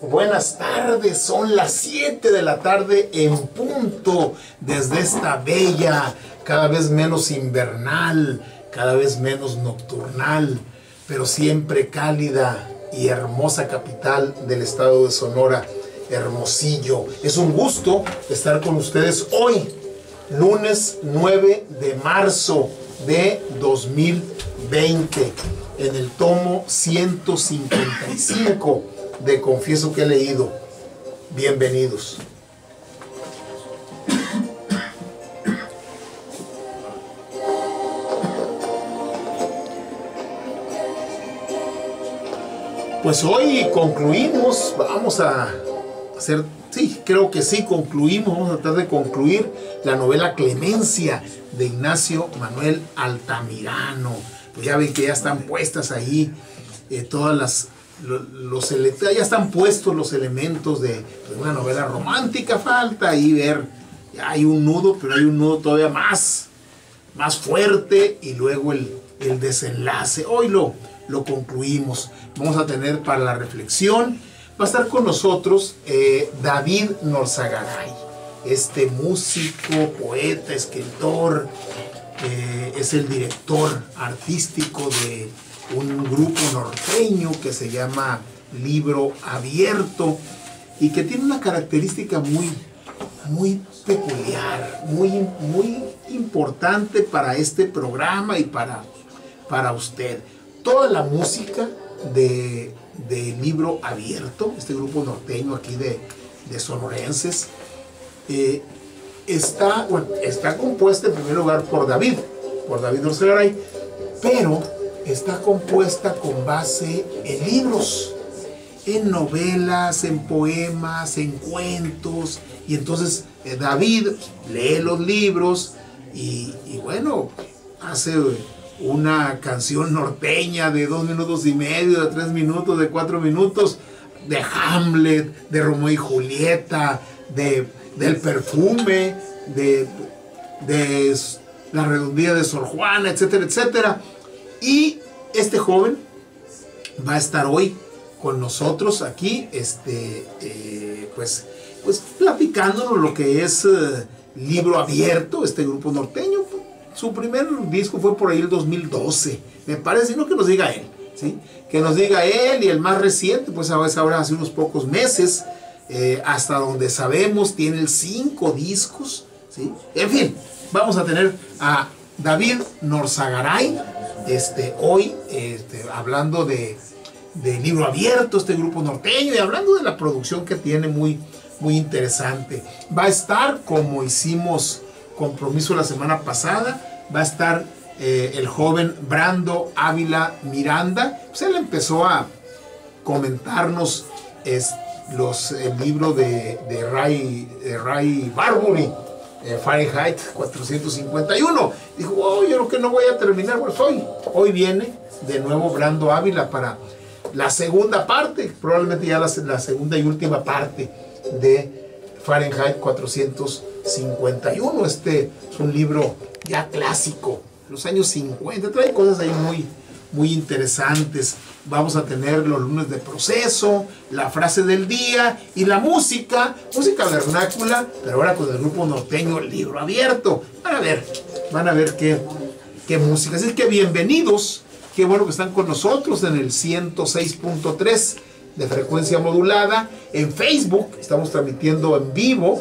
buenas tardes, son las 7 de la tarde en punto, desde esta bella, cada vez menos invernal, cada vez menos nocturnal, pero siempre cálida y hermosa capital del estado de Sonora, Hermosillo. Es un gusto estar con ustedes hoy, lunes 9 de marzo de 2020, en el tomo 155 de Confieso que he leído. Bienvenidos. Pues hoy concluimos, vamos a hacer, sí, creo que sí, concluimos, vamos a tratar de concluir la novela Clemencia de Ignacio Manuel Altamirano. Pues ya ven que ya están puestas ahí todas ya están puestos los elementos de una novela romántica. Falta ahí ver, ya hay un nudo, pero hay un nudo todavía más fuerte, y luego el desenlace. Hoy lo concluimos. Vamos a tener para la reflexión, va a estar con nosotros David Norzagaray, este músico, poeta, escritor, es el director artístico de un grupo norteño que se llama Libro Abierto, y que tiene una característica muy peculiar, muy importante para este programa y para usted. Toda la música de Libro Abierto, este grupo norteño aquí de sonorenses, está compuesta en primer lugar por David Norzagaray, pero está compuesta con base en libros, en novelas, en poemas, en cuentos. Y entonces David lee los libros y bueno, hace una canción norteña de 2 minutos y medio, de 3 minutos, de 4 minutos, de Hamlet, de Romeo y Julieta, del perfume, de la redondía de Sor Juana, etcétera, etcétera. Y este joven va a estar hoy con nosotros aquí, pues platicándonos lo que es Libro Abierto, este grupo norteño. Su primer disco fue por ahí el 2012, me parece, no que nos diga él, ¿sí? Que nos diga él. Y el más reciente, pues ahora hace unos pocos meses, hasta donde sabemos, tiene 5 discos, ¿sí? En fin, vamos a tener a David Norzagaray hoy, hablando de Libro Abierto, este grupo norteño, y hablando de la producción que tiene muy interesante. Va a estar, como hicimos compromiso la semana pasada, va a estar el joven Brando Ávila Miranda. Pues él empezó a comentarnos el libro de Ray Bradbury, Fahrenheit 451. Dijo, oh, yo creo que no voy a terminar. Pues hoy viene de nuevo Brando Ávila para la segunda parte, probablemente ya la segunda y última parte de Fahrenheit 451. Es un libro ya clásico, los años 50, trae cosas ahí muy interesantes. Vamos a tener los lunes de proceso, la frase del día y la música vernácula, pero ahora con el grupo norteño Libro Abierto. Van a ver qué música. Así que bienvenidos, qué bueno que están con nosotros en el 106.3 de frecuencia modulada. En Facebook estamos transmitiendo en vivo,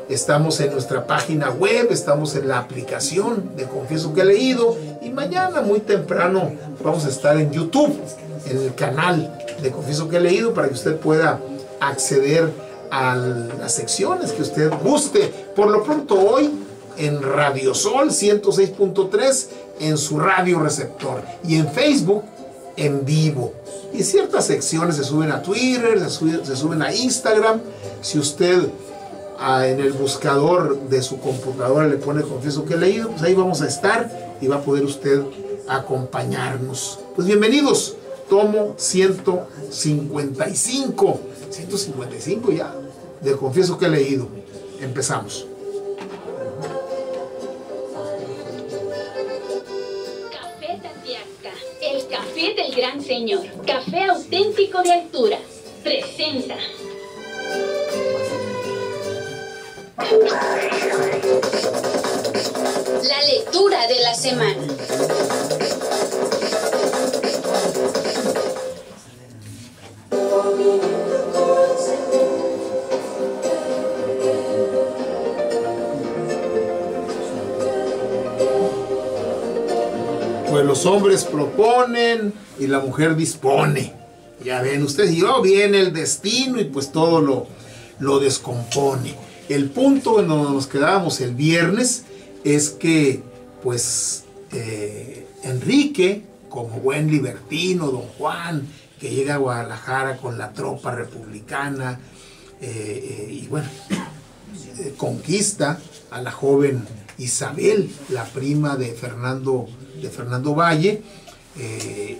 estamos en nuestra página web, estamos en la aplicación de Confieso que he leído, y mañana muy temprano vamos a estar en YouTube, en el canal de Confieso que he leído, para que usted pueda acceder a las secciones que usted guste. Por lo pronto hoy en Radio Sol 106.3, en su radio receptor, y en Facebook en vivo. Y ciertas secciones se suben a Twitter, se suben a Instagram. Si usted en el buscador de su computadora le pone Confieso que he leído, pues ahí vamos a estar y va a poder usted acompañarnos. Pues bienvenidos, tomo 155 ya de Confieso que he leído. Empezamos. Café Tatiasca, el café del gran señor, café auténtico de altura. presenta la lectura de la semana. Pues los hombres proponen y la mujer dispone. Ya ven ustedes, y luego viene el destino y pues todo lo descompone. El punto en donde nos quedábamos el viernes es que pues Enrique, como buen libertino, don Juan, que llega a Guadalajara con la tropa republicana y bueno, conquista a la joven Isabel, la prima de Fernando Valle,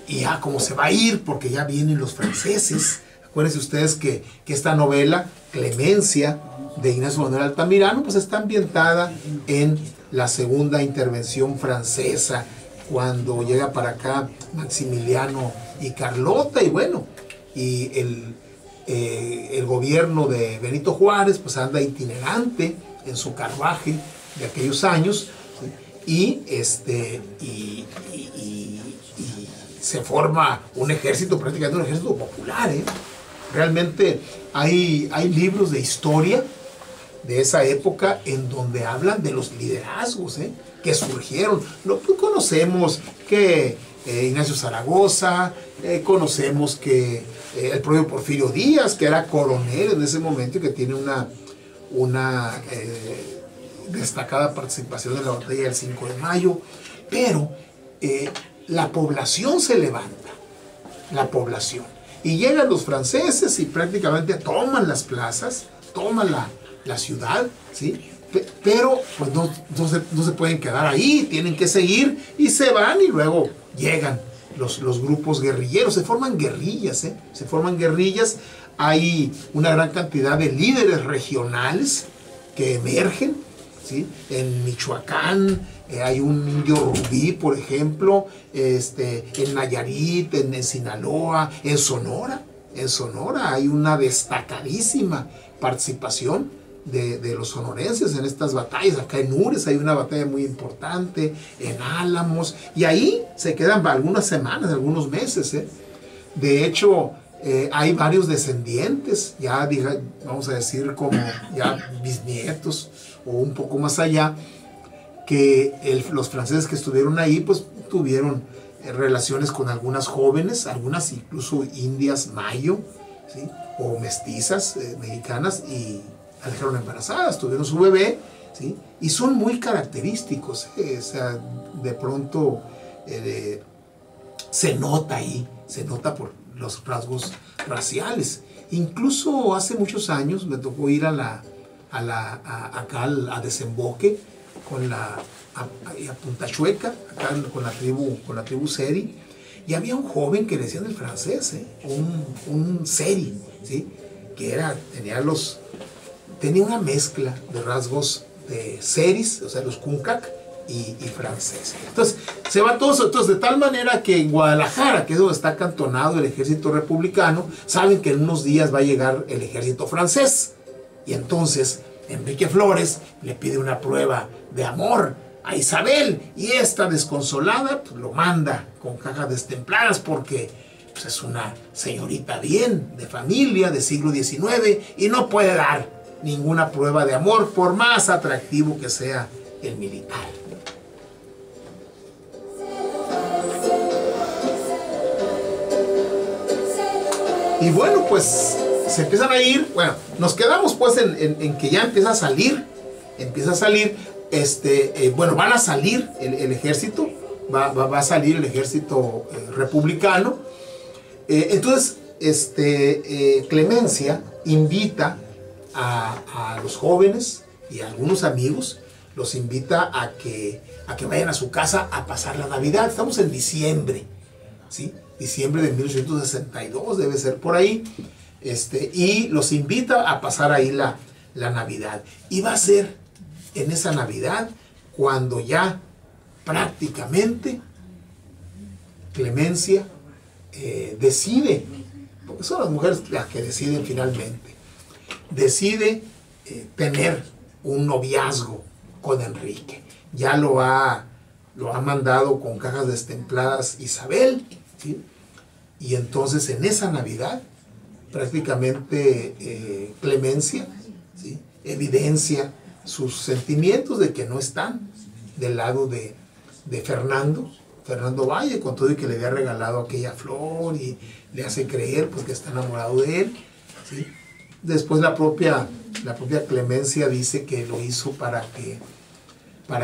y ya como se va a ir porque ya vienen los franceses. Acuérdense ustedes que esta novela, Clemencia, de Ignacio Manuel Altamirano, pues está ambientada en la segunda intervención francesa, cuando llega para acá Maximiliano y Carlota, y bueno, y el gobierno de Benito Juárez pues anda itinerante en su carruaje de aquellos años, y se forma un ejército, prácticamente un ejército popular, Realmente hay libros de historia de esa época en donde hablan de los liderazgos que surgieron. Conocemos que Ignacio Zaragoza, conocemos que el propio Porfirio Díaz, que era coronel en ese momento y que tiene una destacada participación en la batalla del 5 de mayo, pero la población se levanta, la población. Y llegan los franceses y prácticamente toman las plazas, toman la ciudad, ¿sí? Pero pues no se pueden quedar ahí, tienen que seguir y se van, y luego llegan los grupos guerrilleros, se forman guerrillas, se forman guerrillas. Hay una gran cantidad de líderes regionales que emergen, ¿sí? En Michoacán hay un indio Rubí, por ejemplo, en Nayarit, en Sinaloa, en Sonora hay una destacadísima participación de los sonorenses en estas batallas. Acá en Ures hay una batalla muy importante, en Álamos, y ahí se quedan algunas semanas, algunos meses. De hecho, hay varios descendientes, ya vamos a decir como ya bisnietos o un poco más allá, que los franceses que estuvieron ahí pues tuvieron relaciones con algunas jóvenes, algunas incluso indias mayo, ¿sí? O mestizas mexicanas, y la dejaron embarazadas, tuvieron su bebé, ¿sí? Y son muy característicos, o sea, de pronto se nota ahí, se nota por los rasgos raciales. Incluso hace muchos años me tocó ir acá a Desemboque a Punta Chueca, acá con la tribu Seri, y había un joven que le decían el francés, un Seri, ¿sí? Que tenía una mezcla de rasgos de Seris, o sea, los Kunkac y francés. Entonces, se va todo eso. Entonces, de tal manera que en Guadalajara, que es donde está acantonado el ejército republicano, saben que en unos días va a llegar el ejército francés. Y entonces, Enrique Flores le pide una prueba de amor a Isabel, y esta desconsolada pues, lo manda con cajas destempladas porque pues, es una señorita bien, de familia, de siglo XIX, y no puede dar ninguna prueba de amor por más atractivo que sea el militar. Y bueno, pues se empiezan a ir. Bueno, nos quedamos pues en que ya empieza a salir, bueno, van a salir el ejército, va a salir el ejército republicano. Entonces, Clemencia invita a los jóvenes y a algunos amigos, los invita a que vayan a su casa a pasar la Navidad. Estamos en diciembre, ¿sí? Diciembre de 1862, debe ser por ahí. Y los invita a pasar ahí la Navidad. Y va a ser en esa Navidad cuando ya prácticamente Clemencia decide porque son las mujeres las que deciden finalmente. Decide tener un noviazgo con Enrique. Ya lo ha mandado con cajas destempladas Isabel, ¿sí? Y entonces en esa Navidad prácticamente Clemencia, ¿sí?, evidencia sus sentimientos de que no están del lado de Fernando Valle, con todo y que le había regalado aquella flor y le hace creer pues que está enamorado de él, ¿sí? Después la propia Clemencia dice que lo hizo para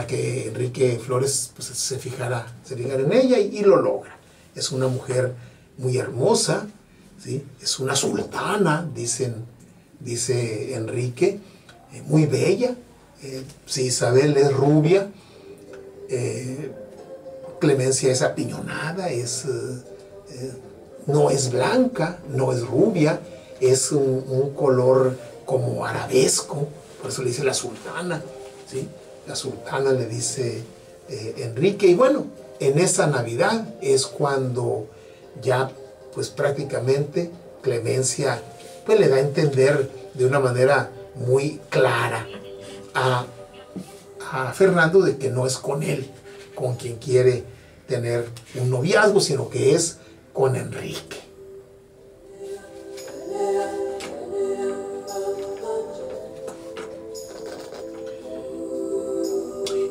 que Enrique Flores pues, se fijara en ella y lo logra. Es una mujer muy hermosa, ¿sí? Es una sultana, dice Enrique, muy bella. Si Isabel es rubia, Clemencia es apiñonada, no es blanca, no es rubia, es un color como arabesco, por eso le dice la sultana, ¿sí? La sultana le dice Enrique, y bueno, en esa Navidad es cuando ya pues prácticamente Clemencia pues le da a entender de una manera muy clara a Fernando de que no es con él con quien quiere tener un noviazgo, sino que es con Enrique.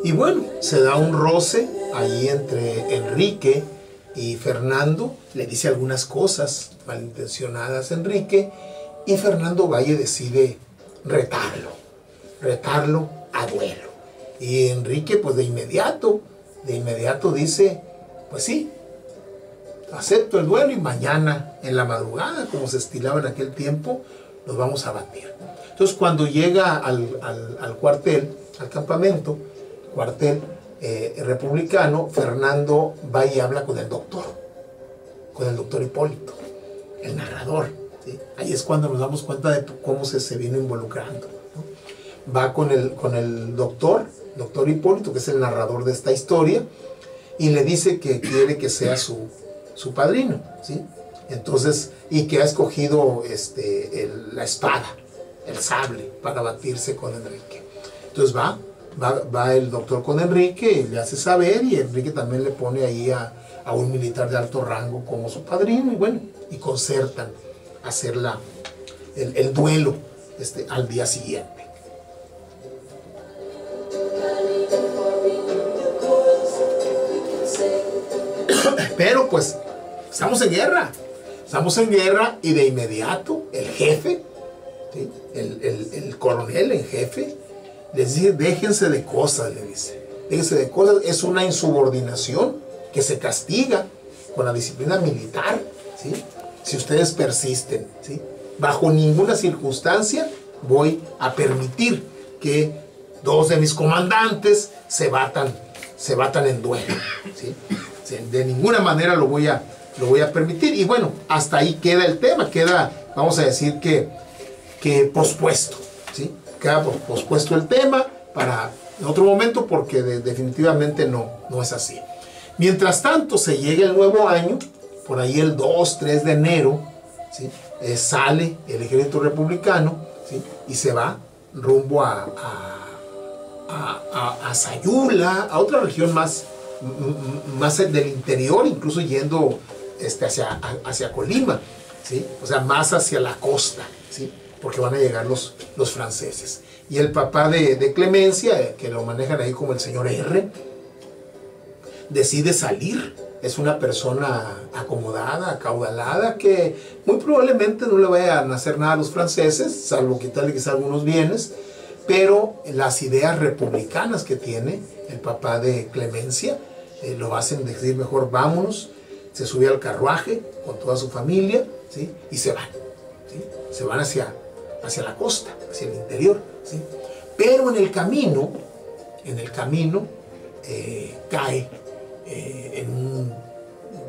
Y bueno, se da un roce ahí entre Enrique y Fernando, le dice algunas cosas malintencionadas a Enrique, y Fernando Valle decide retarlo a duelo. Y Enrique pues de inmediato dice, pues sí, acepto el duelo y mañana en la madrugada, como se estilaba en aquel tiempo, nos vamos a batir. Entonces cuando llega al cuartel, al campamento, cuartel republicano, Fernando va y habla con el doctor Hipólito, el narrador, ¿sí? Ahí es cuando nos damos cuenta de cómo se vino involucrando, ¿no? Va con el doctor Hipólito, que es el narrador de esta historia, y le dice que quiere que sea su padrino, ¿sí? Entonces, y que ha escogido la espada, el sable, para batirse con Enrique. Entonces va el doctor con Enrique y le hace saber, y Enrique también le pone ahí a un militar de alto rango como su padrino, y bueno, y concertan hacer el duelo al día siguiente. Pero pues estamos en guerra y de inmediato el jefe, ¿sí?, el coronel en jefe, les dice, déjense de cosas, es una insubordinación que se castiga con la disciplina militar, ¿sí?, si ustedes persisten, ¿sí? Bajo ninguna circunstancia voy a permitir que dos de mis comandantes se batan en duelo, ¿sí? De ninguna manera lo voy a permitir. Y bueno, hasta ahí queda el tema, vamos a decir que pospuesto, ¿sí? Queda pospuesto el tema para otro momento, porque definitivamente no es así. Mientras tanto, se llega el nuevo año, por ahí el 2-3 de enero, ¿sí? Sale el ejército republicano, ¿sí?, y se va rumbo a Sayula, a otra región más del interior, incluso yendo hacia Colima, ¿sí?, o sea, más hacia la costa, ¿sí?, porque van a llegar los franceses. Y el papá de Clemencia, que lo manejan ahí como el señor R, decide salir. Es una persona acomodada, acaudalada, que muy probablemente no le vayan a hacer nada a los franceses, salvo quitarle quizá algunos bienes, pero las ideas republicanas que tiene el papá de Clemencia lo hacen decir, mejor vámonos. Se sube al carruaje con toda su familia, ¿sí?, y se van, ¿sí?, se van hacia la costa, hacia el interior, ¿sí? Pero en el camino cae en un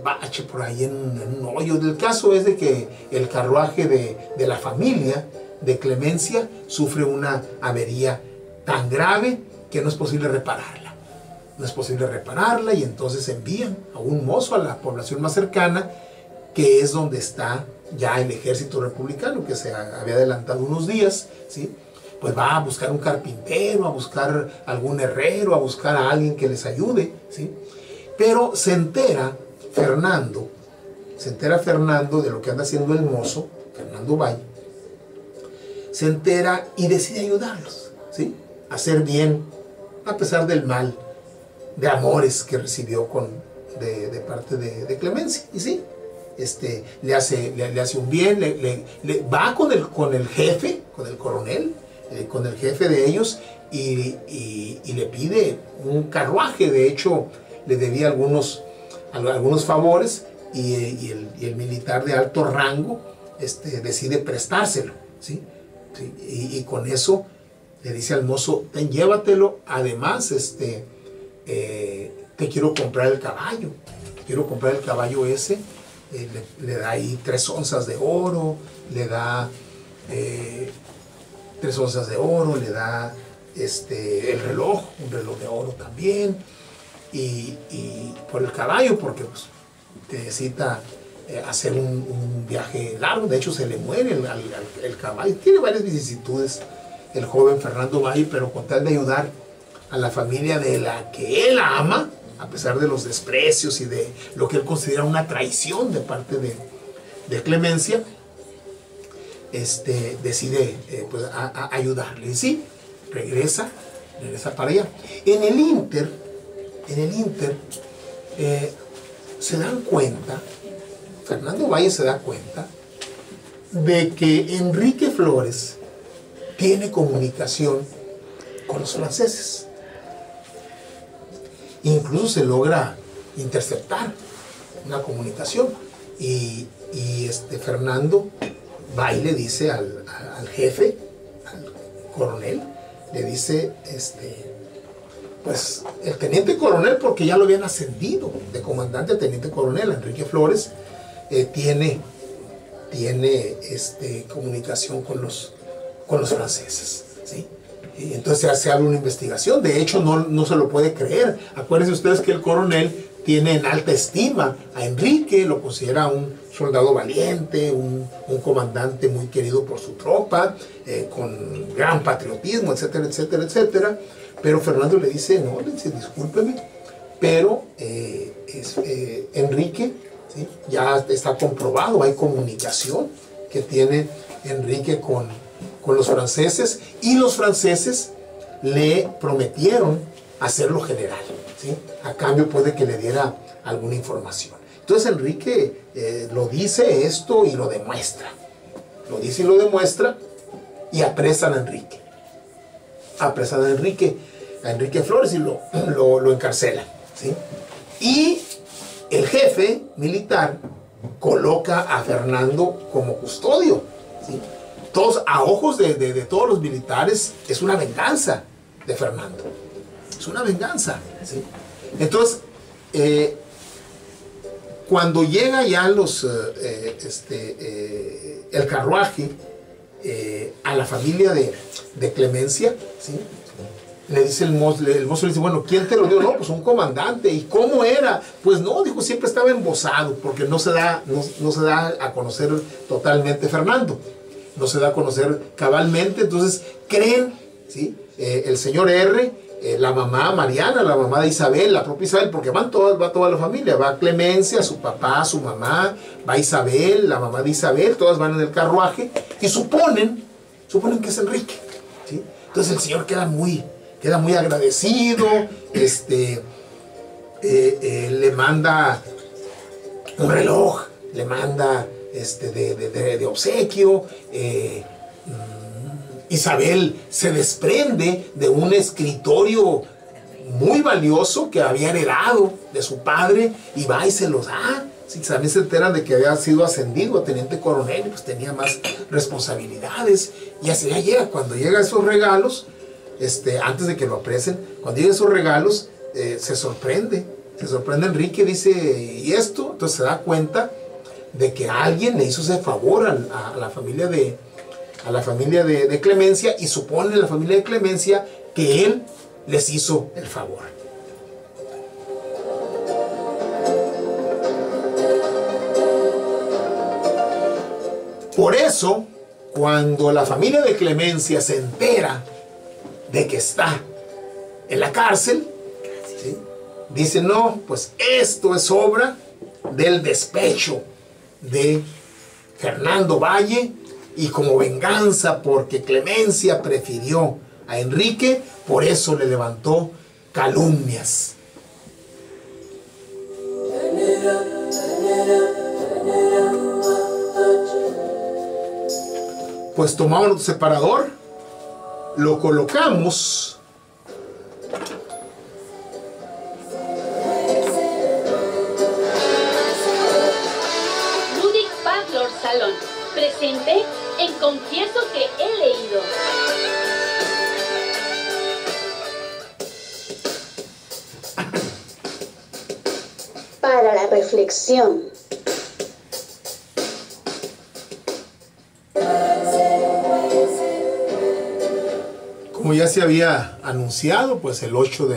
bache por ahí, en un hoyo. El caso es de que el carruaje de la familia de Clemencia sufre una avería tan grave que no es posible repararla. Y entonces envían a un mozo a la población más cercana que es donde está ya el ejército republicano, que se había adelantado unos días, ¿sí? Pues va a buscar un carpintero, a buscar algún herrero, a buscar a alguien que les ayude, ¿sí? Pero se entera Fernando de lo que anda haciendo el mozo, Fernando Valle, se entera y decide ayudarlos, ¿sí? Hacer bien, a pesar del mal, de amores que recibió de parte de Clemencia, y sí, le hace un bien, va con el jefe, con el coronel, con el jefe de ellos, y le pide un carruaje. De hecho, le debía algunos favores, y el militar de alto rango decide prestárselo, ¿sí? ¿Sí? Y con eso le dice al mozo: llévatelo, además te quiero comprar el caballo ese. Le da ahí 3 onzas de oro, le da 3 onzas de oro, le da un reloj de oro también, y por el caballo, porque pues, necesita hacer un viaje largo. De hecho, se le muere el caballo. Tiene varias vicisitudes el joven Fernando Valle, pero con tal de ayudar a la familia de la que él ama, a pesar de los desprecios y de lo que él considera una traición de parte de Clemencia, decide pues, ayudarle. Y sí, regresa para allá. En el Inter, se dan cuenta, Fernando Valle se da cuenta de que Enrique Flores tiene comunicación con los franceses. Incluso se logra interceptar una comunicación, y Fernando Valle le dice al jefe, al coronel, le dice, pues el teniente coronel, porque ya lo habían ascendido de comandante a teniente coronel, Enrique Flores, tiene comunicación con los franceses, ¿sí? Y entonces se abre una investigación. De hecho, no se lo puede creer. Acuérdense ustedes que el coronel tiene en alta estima a Enrique, lo considera un soldado valiente, un comandante muy querido por su tropa, con gran patriotismo, etcétera, etcétera, etcétera. Pero Fernando le dice: no, le dice, discúlpeme, pero Enrique, ¿sí? Ya está comprobado, hay comunicación que tiene Enrique con los franceses, y los franceses le prometieron hacerlo general, ¿sí? A cambio puede que le diera alguna información. Entonces Enrique lo dice esto y lo demuestra. Lo dice y lo demuestra, y apresan a Enrique. Apresan a Enrique Flores, y lo encarcelan, ¿sí? Y el jefe militar coloca a Fernando como custodio, ¿sí? Todos, a ojos de todos los militares, es una venganza de Fernando. Es una venganza, ¿sí? Entonces, cuando llega ya el carruaje a la familia de Clemencia, ¿sí? Le dice el mozo, le dice: bueno, ¿quién te lo dio? No, pues un comandante. ¿Y cómo era? Pues no, dijo, siempre estaba embosado, porque no se da a conocer totalmente Fernando. No se da a conocer cabalmente. Entonces creen, ¿sí? El señor R, la mamá Mariana, la mamá de Isabel, la propia Isabel, porque va toda la familia. Va Clemencia, su papá, su mamá, va Isabel, la mamá de Isabel, todas van en el carruaje, y suponen que es Enrique, ¿sí? Entonces el señor queda muy agradecido, le manda un reloj, le manda de obsequio. Isabel se desprende de un escritorio muy valioso que había heredado de su padre, y va y se los da. Sí, también se enteran de que había sido ascendido a teniente coronel, y pues tenía más responsabilidades. Y así ya llega, cuando llega esos regalos, antes de que lo apresen, cuando llegan esos regalos, se sorprende Enrique, dice: ¿y esto? Entonces se da cuenta de que alguien le hizo ese favor a la familia de Clemencia, y supone la familia de Clemencia que él les hizo el favor. Por eso, cuando la familia de Clemencia se entera de que está en la cárcel, ¿sí?, dice, no, pues esto es obra del despecho de Fernando Valle, y como venganza porque Clemencia prefirió a Enrique, por eso le levantó calumnias. Pues tomamos nuestro separador, lo colocamos Ludwig Backlor Salón, presente en Confieso que he leído. Para la reflexión. Como ya se había anunciado, pues el 8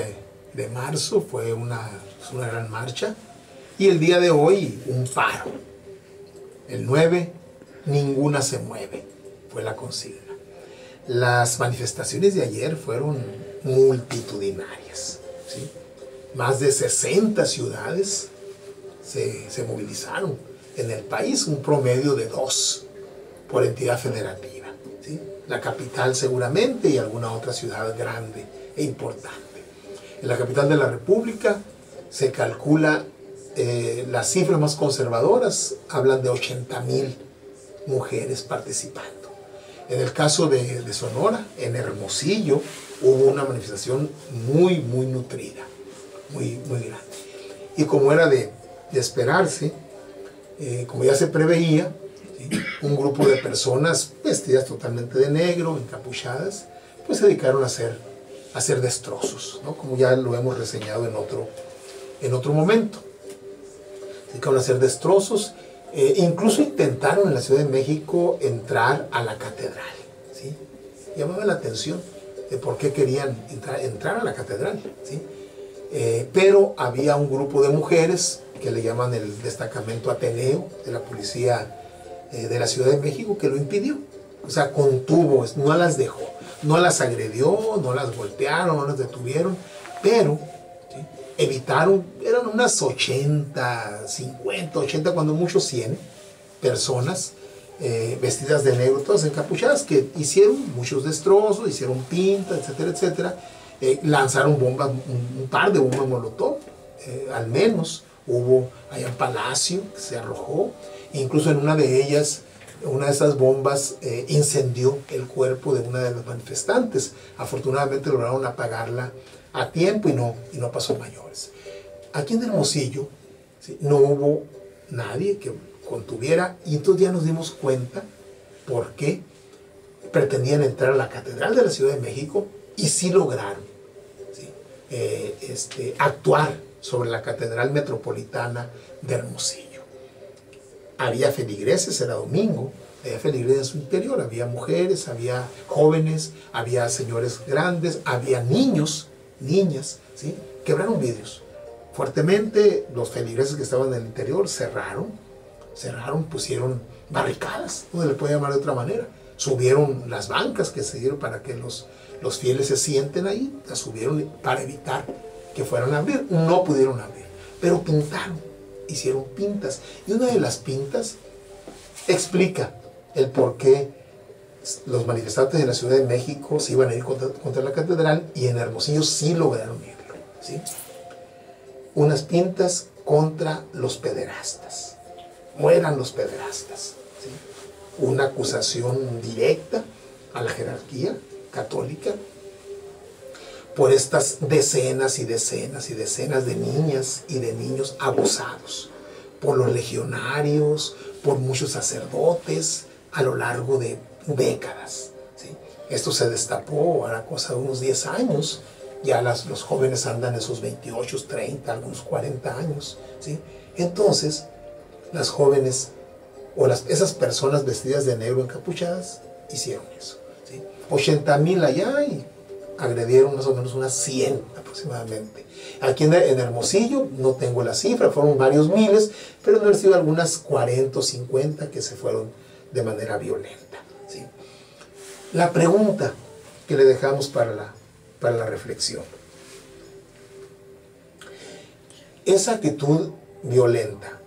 de marzo fue una gran marcha, y el día de hoy un paro. El 9, ninguna se mueve, fue la consigna. Las manifestaciones de ayer fueron multitudinarias, ¿sí? Más de 60 ciudades se movilizaron en el país, un promedio de 2 por entidad federativa, ¿sí? La capital seguramente y alguna otra ciudad grande e importante. En la capital de la República se calcula, las cifras más conservadoras hablan de 80,000 mujeres participando. En el caso de Sonora, en Hermosillo, hubo una manifestación muy nutrida, muy grande. Y como era de esperarse, como ya se preveía, ¿sí?, un grupo de personas vestidas totalmente de negro, encapuchadas, pues se dedicaron a hacer destrozos, ¿no?, como ya lo hemos reseñado en otro momento. Se dedicaron a hacer destrozos, incluso intentaron en la Ciudad de México entrar a la catedral, ¿sí? Llamaba la atención de por qué querían entrar a la catedral, ¿sí? Pero había un grupo de mujeres que le llaman el destacamento Ateneo de la policía de la Ciudad de México, que lo impidió. O sea, contuvo, no las dejó, no las agredió, no las golpearon, no las detuvieron, pero, ¿sí?, evitaron, eran unas 80, 50, 80, cuando mucho 100 personas vestidas de negro, todas encapuchadas, que hicieron muchos destrozos, hicieron pintas, etcétera, etcétera. Lanzaron bombas, un par de bombas molotov, al menos hubo allá en Palacio, que se arrojó, incluso en una de ellas, una de esas bombas incendió el cuerpo de una de las manifestantes. Afortunadamente lograron apagarla a tiempo y no pasó mayores. Aquí en Hermosillo, ¿sí?, no hubo nadie que contuviera, y entonces ya nos dimos cuenta por qué pretendían entrar a la Catedral de la Ciudad de México, y sí lograron, ¿sí?, actuar sobre la Catedral Metropolitana de Hermosillo. Había feligreses, era domingo, había feligreses en su interior, había mujeres, había jóvenes, había señores grandes, había niños, niñas, ¿sí?, quebraron vidrios. Fuertemente los feligreses que estaban en el interior cerraron, pusieron barricadas, no se le puede llamar de otra manera. Subieron las bancas que se dieron para que los fieles se sienten ahí, las subieron para evitar que fueran a abrir. No pudieron abrir, pero pintaron, hicieron pintas. Y una de las pintas explica el por qué los manifestantes de la Ciudad de México se iban a ir contra la catedral, y en Hermosillo sí lograron irlo, ¿sí? Unas pintas contra los pederastas. Mueran los pederastas, ¿sí? Una acusación directa a la jerarquía católica por estas decenas y decenas y decenas de niñas y de niños abusados por los legionarios, por muchos sacerdotes a lo largo de décadas, ¿sí? Esto se destapó a la cosa de unos 10 años, ya los jóvenes andan en sus 28, 30, algunos 40 años, ¿sí? Entonces, las jóvenes o esas personas vestidas de negro encapuchadas hicieron eso, ¿sí? 80,000 allá y agredieron más o menos unas 100 aproximadamente. Aquí en Hermosillo no tengo la cifra, fueron varios miles, pero no han sido algunas 40 o 50 que se fueron de manera violenta, ¿sí? La pregunta que le dejamos para la reflexión: esa actitud violenta,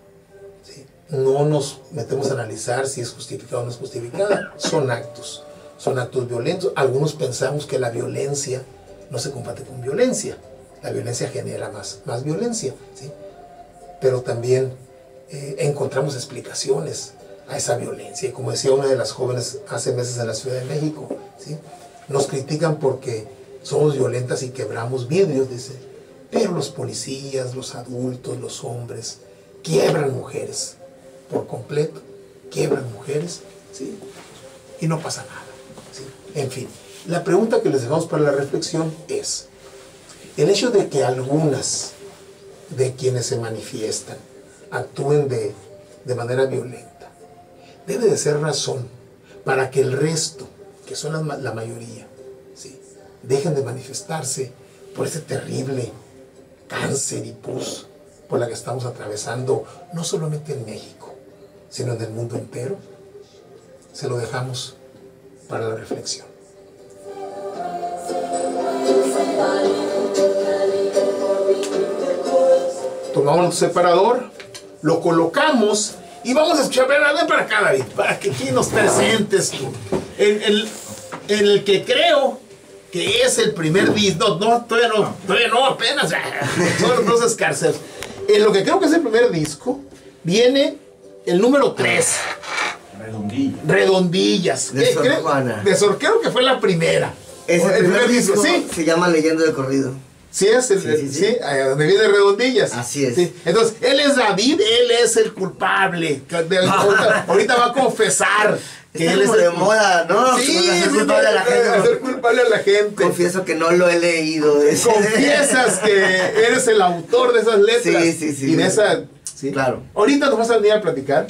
¿sí? No nos metemos a analizar si es justificada o no es justificada. Son actos violentos. Algunos pensamos que la violencia no se combate con violencia. La violencia genera más violencia, ¿sí? Pero también encontramos explicaciones a esa violencia. Y como decía una de las jóvenes hace meses en la Ciudad de México, ¿sí? Nos critican porque somos violentas y quebramos vidrios, dice. Pero los policías, los adultos, los hombres, quiebran mujeres por completo. Quiebran mujeres, ¿sí? Y no pasa nada, ¿sí? En fin, la pregunta que les dejamos para la reflexión es: el hecho de que algunas de quienes se manifiestan actúen de manera violenta debe de ser razón para que el resto, que son la mayoría, ¿sí?, dejen de manifestarse por ese terrible cáncer y pus por la que estamos atravesando, no solamente en México, sino en el mundo entero. Se lo dejamos para la reflexión. Tomamos el separador, lo colocamos y vamos a escuchar. Ven para acá, David, para que aquí nos presentes tú. En el que creo que es el primer disco. Todavía no, apenas. Son los dos escarceos. En lo que creo que es el primer disco, viene el número 3. Redondillas. De Sor Juana. Creo que fue la primera. Es el primer disco, sí. Se llama Leyendo de Corrido. Sí, es sí, donde viene Redondillas. Así es. Sí. Entonces, él es David, él es el culpable. Ahorita va a confesar que él es de moda, ¿no? Sí, hacer culpable a la gente. Hacer culpable a la gente. Confieso que no lo he leído. Confiesas que eres el autor de esas letras. Sí. Y de esa... ¿Sí? Claro. Ahorita nos vas a venir a platicar.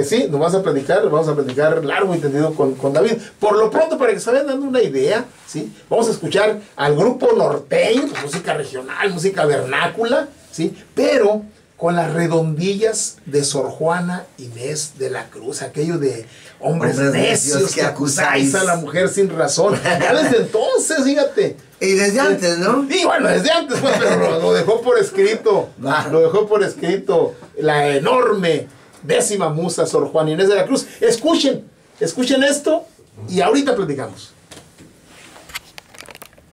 Sí, vamos a platicar largo y tendido con David. Por lo pronto, para que se vayan dando una idea, ¿sí?, vamos a escuchar al grupo norteño, pues, música regional, música vernácula, ¿sí?, pero con las redondillas de Sor Juana Inés de la Cruz, aquello de hombres necios que acusáis a la mujer sin razón. Ya desde entonces, fíjate. Y desde antes, ¿no? Y bueno, desde antes, pues, pero lo dejó por escrito. Lo dejó por escrito la enorme 10ª musa Sor Juana Inés de la Cruz. Escuchen esto y ahorita platicamos.